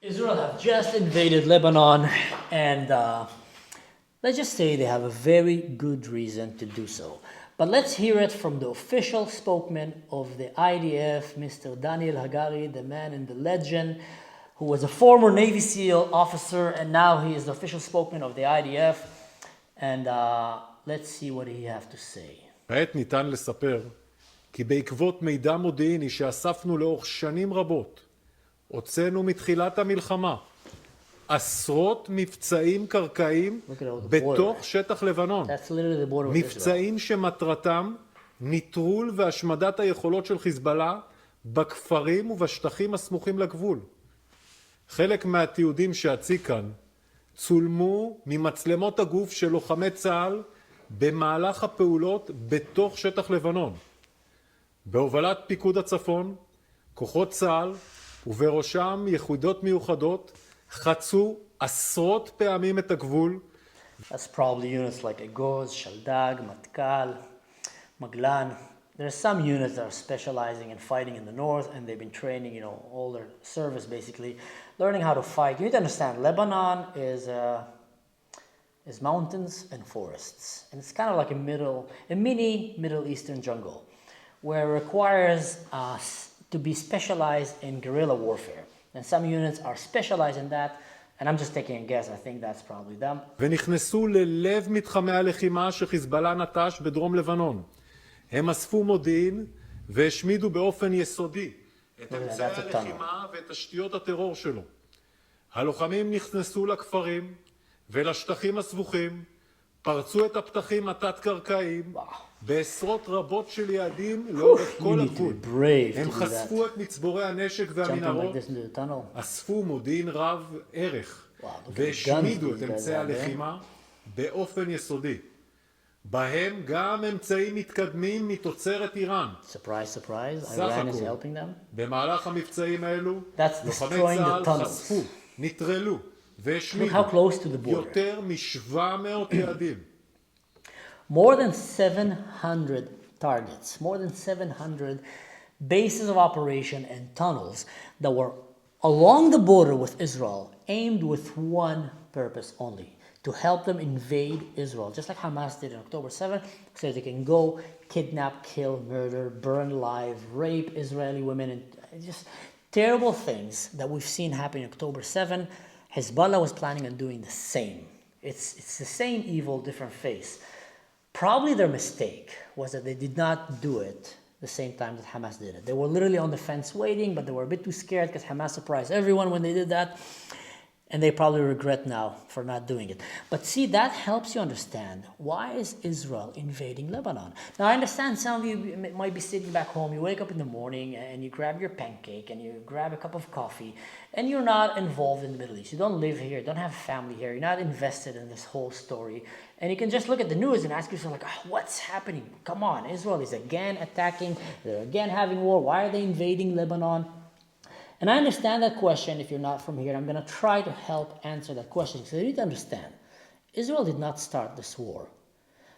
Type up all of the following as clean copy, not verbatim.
Israel have just invaded Lebanon, and let's just say they have a very good reason to do so. But let's hear it from the official spokesman of the IDF, Mr. Daniel Hagari, the man and the legend, who was a former Navy SEAL officer, and now he is the official spokesman of the IDF. And let's see what he has to say. כעת ניתן לספר כי בעקבות מידע מודיעיני שאספנו לאורך שנים רבות, הוצאנו מתחילת המלחמה עשרות מבצעים קרקעיים בתוך שטח לבנון. מבצעים שמטרתם ניטרול והשמדת היכולות של חיזבאללה בכפרים ובשטחים הסמוכים לגבול. חלק מהתיעודים שאציג כאן צולמו ממצלמות הגוף של לוחמי צה"ל במהלך הפעולות בתוך שטח לבנון. בהובלת פיקוד הצפון, כוחות צה"ל ובראשם יחידות מיוחדות חצו עשרות פעמים את הגבול. That's probably units like Egoz, Shaldag, Matkal, Maglan. There are some units that are specializing in fighting in the north, and they've been training, all their service basically, learning how to fight. You need to understand, Lebanon is mountains and forests, and it's kind of like a mini Middle Eastern jungle, where it requires to be specialized in guerrilla warfare. And some units are specialized in that, and I'm just taking a guess, I think that's probably them. ונכנסו ללב מתחמי הלחימה שחיזבאללה נטש בדרום לבנון. הם אספו מודיעין והשמידו באופן יסודי את אמצעי הלחימה ואת תשתיות הטרור שלו. הלוחמים נכנסו לכפרים ולשטחים הסבוכים, פרצו את הפתחים התת-קרקעיים בעשרות רבות של יעדים לאורך כל הגבול. הם חשפו את מצבורי הנשק והמנהרות, אספו מודיעין רב ערך והשמידו את אמצעי הלחימה באופן יסודי. בהם גם אמצעים מתקדמים מתוצרת איראן. סך הכל, במהלך המבצעים האלו, לוחמי צה"ל חשפו, נטרלו והשמידו יותר מ-700 יעדים. More than 700 targets, more than 700 bases of operation and tunnels that were along the border with Israel, aimed with one purpose only: to help them invade Israel, just like Hamas did on October 7th, so they can go kidnap, kill, murder, burn alive, rape Israeli women, and just terrible things that we've seen happen on October 7. Hezbollah was planning on doing the same. It's the same evil, different face. Probably their mistake was that they did not do it the same time that Hamas did it. They were literally on the fence waiting, but they were a bit too scared because Hamas surprised everyone when they did that. And they probably regret now for not doing it. But see, that helps you understand, why is Israel invading Lebanon? Now, I understand some of you might be sitting back home, you wake up in the morning and you grab your pancake and you grab a cup of coffee, and you're not involved in the Middle East. You don't live here, you don't have family here, you're not invested in this whole story. And you can just look at the news and ask yourself, what's happening? Come on, Israel is again attacking, they're again having war, why are they invading Lebanon? And I understand that question if you're not from here. I'm going to try to help answer that question. So you need to understand, Israel did not start this war.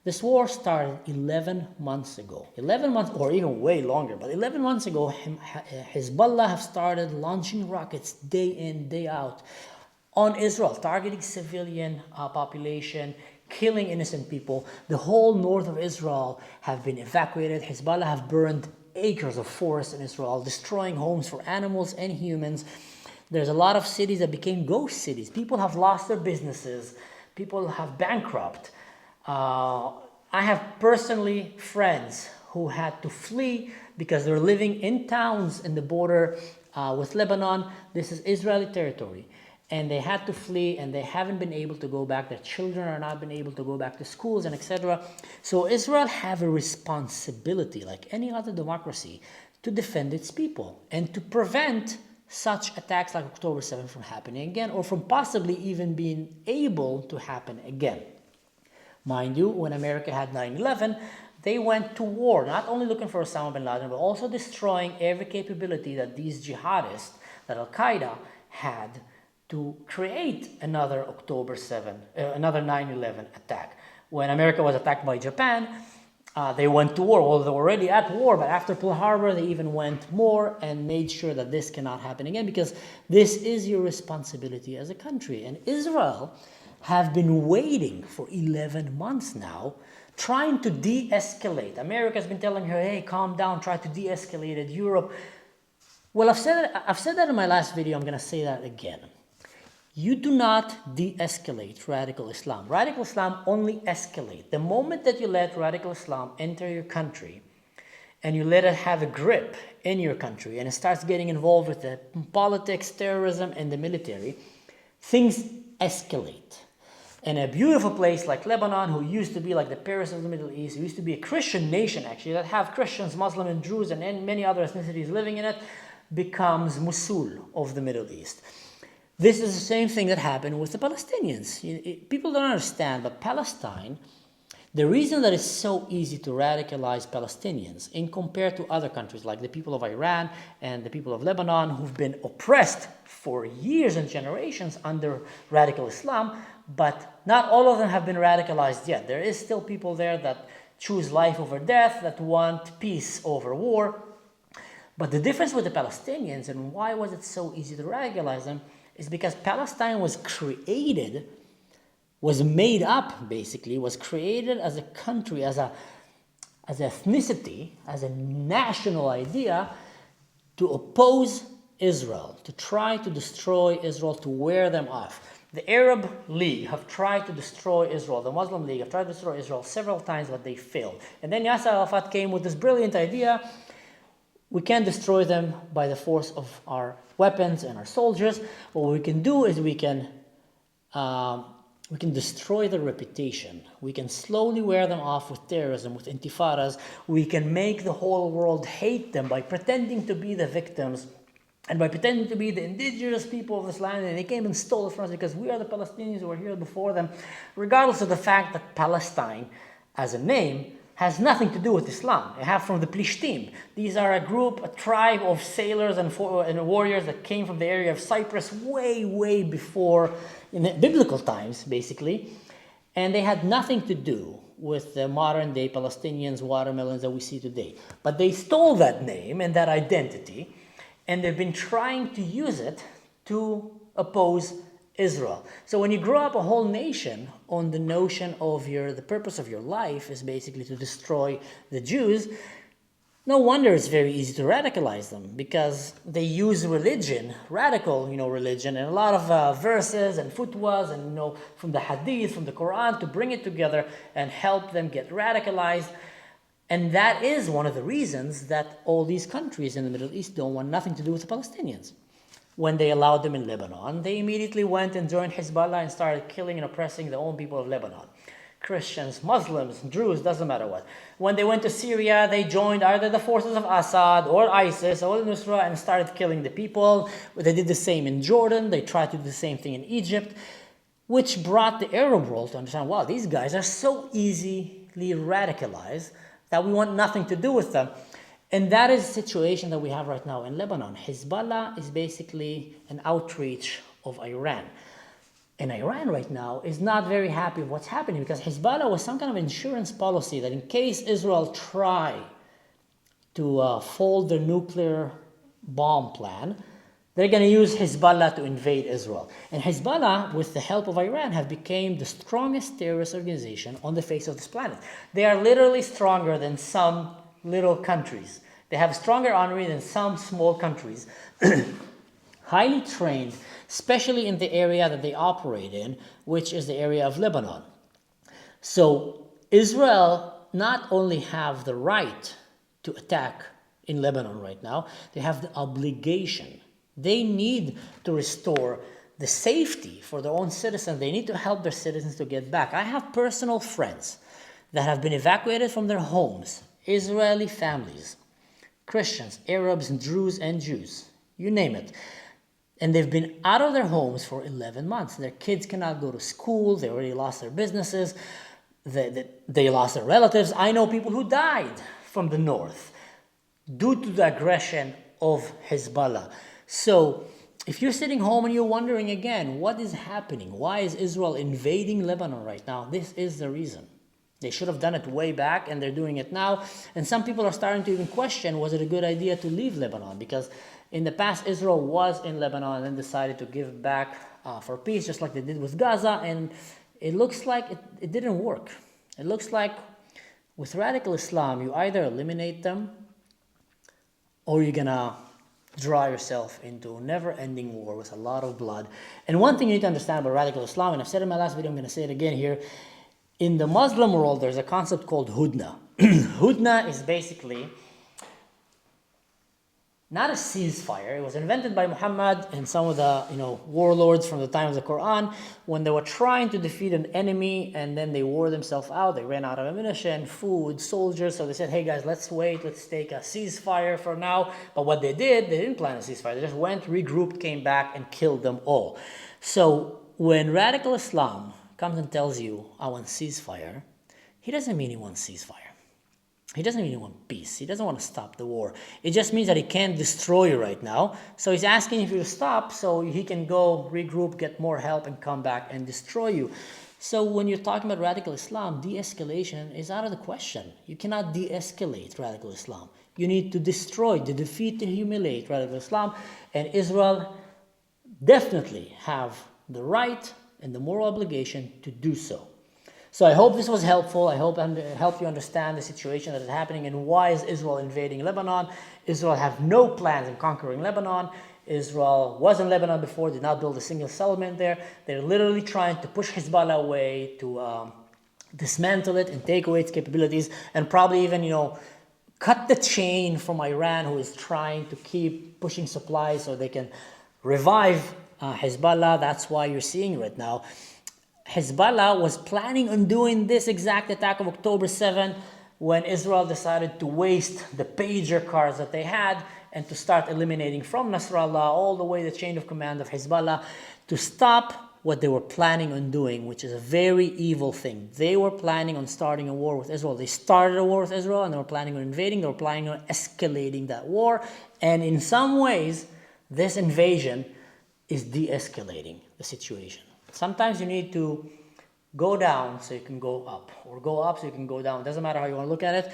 This war started 11 months ago. 11 months, or even way longer, but 11 months ago, Hezbollah have started launching rockets day in, day out on Israel, targeting civilian population, killing innocent people. The whole north of Israel have been evacuated. Hezbollah have burned acres of forest in Israel, destroying homes for animals and humans. There's a lot of cities that became ghost cities. People have lost their businesses. People have bankrupt. I have personally friends who had to flee because they're living in towns in the border with Lebanon. This is Israeli territory. And they had to flee, and they haven't been able to go back. Their children are not been able to go back to schools, and etc. So Israel have a responsibility, like any other democracy, to defend its people and to prevent such attacks like October 7th from happening again, or from possibly even being able to happen again. Mind you, when America had 9/11, they went to war, not only looking for Osama bin Laden, but also destroying every capability that these jihadists, that Al-Qaeda had, to create another October 7, another 9/11 attack. When America was attacked by Japan, They went to war. Well, they were already at war, but after Pearl Harbor, they even went more and made sure that this cannot happen again, because this is your responsibility as a country. And Israel have been waiting for 11 months now, trying to de-escalate. America's been telling her, hey, calm down, try to de-escalate it. Europe. Well, I've said that in my last video. I'm going to say that again. You do not de-escalate radical Islam. Radical Islam only escalate. The moment that you let radical Islam enter your country and you let it have a grip in your country and it starts getting involved with the politics, terrorism, and the military, things escalate. In a beautiful place like Lebanon, who used to be like the Paris of the Middle East, who used to be a Christian nation actually, that have Christians, Muslims, and Jews and many other ethnicities living in it, becomes Mosul of the Middle East. This is the same thing that happened with the Palestinians. People don't understand, but Palestine, the reason that it's so easy to radicalize Palestinians in compared to other countries like the people of Iran and the people of Lebanon, who've been oppressed for years and generations under radical Islam, but not all of them have been radicalized yet. There is still people there that choose life over death, that want peace over war. But the difference with the Palestinians, and why was it so easy to radicalize them, is because Palestine was created, was made up basically, was created as a country, as an ethnicity, as a national idea to oppose Israel, to try to destroy Israel, to wear them off. The Arab League have tried to destroy Israel, the Muslim League have tried to destroy Israel several times, but they failed. And then Yasser Arafat came with this brilliant idea: we can't destroy them by the force of our weapons and our soldiers. What we can do is we can destroy their reputation. We can slowly wear them off with terrorism, with intifadas. We can make the whole world hate them by pretending to be the victims and by pretending to be the indigenous people of this land, and they came and stole it from us because we are the Palestinians who were here before them, regardless of the fact that Palestine, as a name, has nothing to do with Islam. They have from the Plishtim. These are a tribe of sailors and warriors that came from the area of Cyprus way before, in the biblical times, basically. And they had nothing to do with the modern-day Palestinians, watermelons that we see today. But they stole that name and that identity, and they've been trying to use it to oppose Israel. So when you grow up a whole nation on the notion of the purpose of your life is basically to destroy the Jews, no wonder it's very easy to radicalize them, because they use religion, radical, religion, and a lot of verses and futwas and, from the Hadith, from the Quran, to bring it together and help them get radicalized. And that is one of the reasons that all these countries in the Middle East don't want nothing to do with the Palestinians. When they allowed them in Lebanon, they immediately went and joined Hezbollah and started killing and oppressing the own people of Lebanon. Christians, Muslims, Jews, doesn't matter what. When they went to Syria, they joined either the forces of Assad or ISIS or Nusra and started killing the people. They did the same in Jordan. They tried to do the same thing in Egypt, which brought the Arab world to understand, wow, these guys are so easily radicalized that we want nothing to do with them. And that is the situation that we have right now in Lebanon. Hezbollah is basically an outreach of Iran. And Iran right now is not very happy with what's happening, because Hezbollah was some kind of insurance policy that in case Israel try to fold their nuclear bomb plan, they're going to use Hezbollah to invade Israel. And Hezbollah, with the help of Iran, have become the strongest terrorist organization on the face of this planet. They are literally stronger than some little countries. They have a stronger army than some small countries. Highly trained, especially in the area that they operate in, which is the area of Lebanon. So Israel not only have the right to attack in Lebanon right now, they have the obligation. They need to restore the safety for their own citizens. They need to help their citizens to get back. I have personal friends that have been evacuated from their homes, Israeli families, Christians, Arabs, and Druze and Jews, you name it. And they've been out of their homes for 11 months. Their kids cannot go to school. They already lost their businesses. They lost their relatives. I know people who died from the north due to the aggression of Hezbollah. So if you're sitting home and you're wondering again, what is happening? Why is Israel invading Lebanon right now? This is the reason. They should have done it way back, and they're doing it now. And some people are starting to even question, was it a good idea to leave Lebanon? Because in the past, Israel was in Lebanon and then decided to give back for peace, just like they did with Gaza. And it looks like it didn't work. It looks like with radical Islam, you either eliminate them or you're going to draw yourself into a never-ending war with a lot of blood. And one thing you need to understand about radical Islam, and I've said it in my last video, I'm going to say it again here. In the Muslim world, there's a concept called hudna. Hudna is basically not a ceasefire. It was invented by Muhammad and some of the warlords from the time of the Quran when they were trying to defeat an enemy, and then they wore themselves out. They ran out of ammunition, food, soldiers. So they said, hey guys, let's wait. Let's take a ceasefire for now. But what they didn't plan a ceasefire. They just went, regrouped, came back, and killed them all. So when radical Islam comes and tells you, I want ceasefire, he doesn't mean he wants ceasefire. He doesn't mean he wants peace. He doesn't want to stop the war. It just means that he can't destroy you right now. So he's asking if you to stop so he can go regroup, get more help, and come back and destroy you. So when you're talking about radical Islam, de-escalation is out of the question. You cannot de-escalate radical Islam. You need to destroy, to defeat, to humiliate radical Islam. And Israel definitely have the right and the moral obligation to do so. So I hope this was helpful. I hope I helped you understand the situation that is happening and why is Israel invading Lebanon. Israel have no plans in conquering Lebanon. Israel was in Lebanon before, did not build a single settlement there. They're literally trying to push Hezbollah away, to dismantle it and take away its capabilities, and probably even, cut the chain from Iran, who is trying to keep pushing supplies so they can revive Hezbollah. That's why you're seeing right now. Hezbollah was planning on doing this exact attack of October 7 when Israel decided to waste the pager cars that they had and to start eliminating from Nasrallah all the way the chain of command of Hezbollah to stop what they were planning on doing, which is a very evil thing. They were planning on starting a war with Israel. They started a war with Israel and they were planning on invading. They were planning on escalating that war. And in some ways, this invasion is de-escalating the situation. Sometimes you need to go down so you can go up, or go up so you can go down. It doesn't matter how you want to look at it.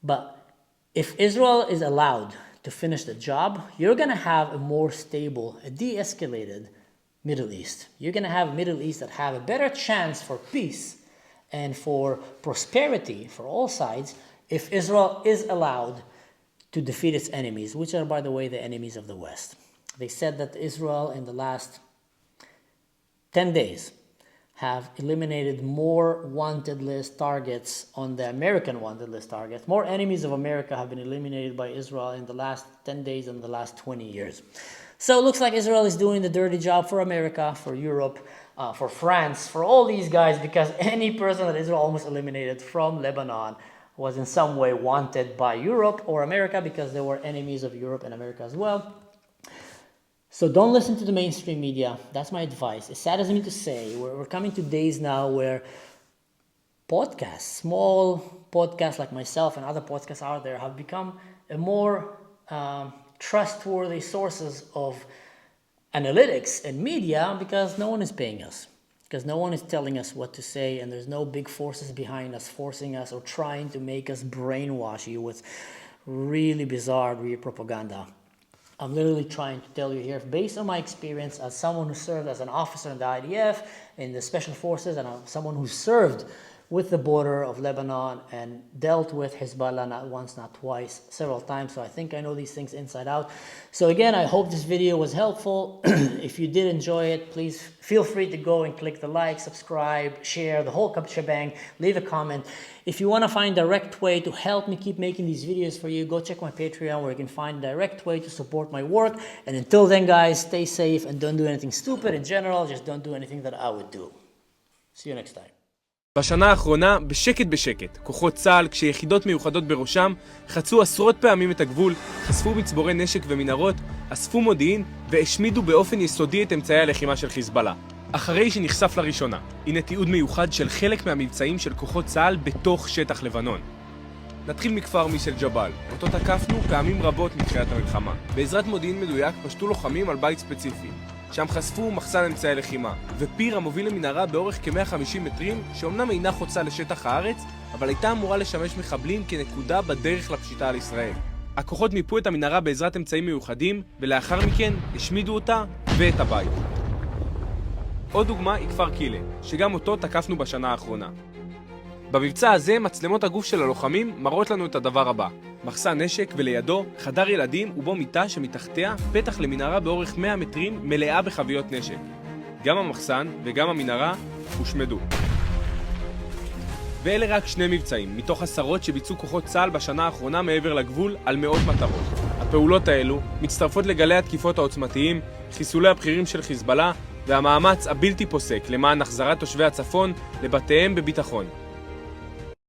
But if Israel is allowed to finish the job, you're going to have a more stable, a de-escalated Middle East. You're going to have a Middle East that have a better chance for peace and for prosperity for all sides if Israel is allowed to defeat its enemies, which are, by the way, the enemies of the West. They said that Israel in the last 10 days have eliminated more wanted list targets on the American wanted list targets. More enemies of America have been eliminated by Israel in the last 10 days and the last 20 years. So it looks like Israel is doing the dirty job for America, for Europe, for France, for all these guys, because any person that Israel almost eliminated from Lebanon was in some way wanted by Europe or America, because they were enemies of Europe and America as well. So don't listen to the mainstream media. That's my advice. It saddens me to say, we're coming to days now where podcasts, small podcasts like myself and other podcasts out there, have become a more trustworthy sources of analytics and media, because no one is paying us. Because no one is telling us what to say, and there's no big forces behind us forcing us or trying to make us brainwash you with really bizarre propaganda. I'm literally trying to tell you here, based on my experience as someone who served as an officer in the IDF, in the special forces, and someone who served with the border of Lebanon and dealt with Hezbollah not once, not twice, several times. So I think I know these things inside out. So again, I hope this video was helpful. If you did enjoy it, please feel free to go and click the like, subscribe, share, the whole shebang, leave a comment. If you want to find a direct way to help me keep making these videos for you, go check my Patreon where you can find a direct way to support my work. And until then, guys, stay safe and don't do anything stupid in general. Just don't do anything that I would do. See you next time. בשנה האחרונה, בשקט, כוחות צה"ל, כשיחידות מיוחדות בראשם, חצו עשרות פעמים את הגבול, חשפו מצבורי נשק ומנהרות, אספו מודיעין והשמידו באופן יסודי את אמצעי הלחימה של חיזבאללה. אחרי שנחשף לראשונה, הנה תיעוד מיוחד של חלק מהמבצעים של כוחות צה"ל בתוך שטח לבנון. נתחיל מכפר מיסל ג'בל, אותו תקפנו פעמים רבות מתחילת המלחמה. בעזרת מודיעין מדויק פשטו לוחמים על בית ספציפי. שם חשפו מחסן אמצעי לחימה, ופיר המוביל למנהרה באורך כ-150 מטרים, שאומנם אינה חוצה לשטח הארץ, אבל הייתה אמורה לשמש מחבלים כנקודה בדרך לפשיטה על ישראל. הכוחות מיפו את המנהרה בעזרת אמצעים מיוחדים, ולאחר מכן השמידו אותה ואת הבית. עוד דוגמה היא כפר קילה, שגם אותו תקפנו בשנה האחרונה. במבצע הזה מצלמות הגוף של הלוחמים מראות לנו את הדבר הבא: מחסן נשק ולידו חדר ילדים ובו מיטה שמתחתיה פתח למנהרה באורך 100 מטרים מלאה בחביות נשק. גם המחסן וגם המנהרה הושמדו. ואלה רק שני מבצעים מתוך עשרות שביצעו כוחות צה"ל בשנה האחרונה מעבר לגבול על מאות מטרות. הפעולות האלו מצטרפות לגלי התקיפות העוצמתיים, חיסולי הבכירים של חיזבאללה והמאמץ הבלתי פוסק למען החזרת תושבי הצפון לבתיהם בביטחון.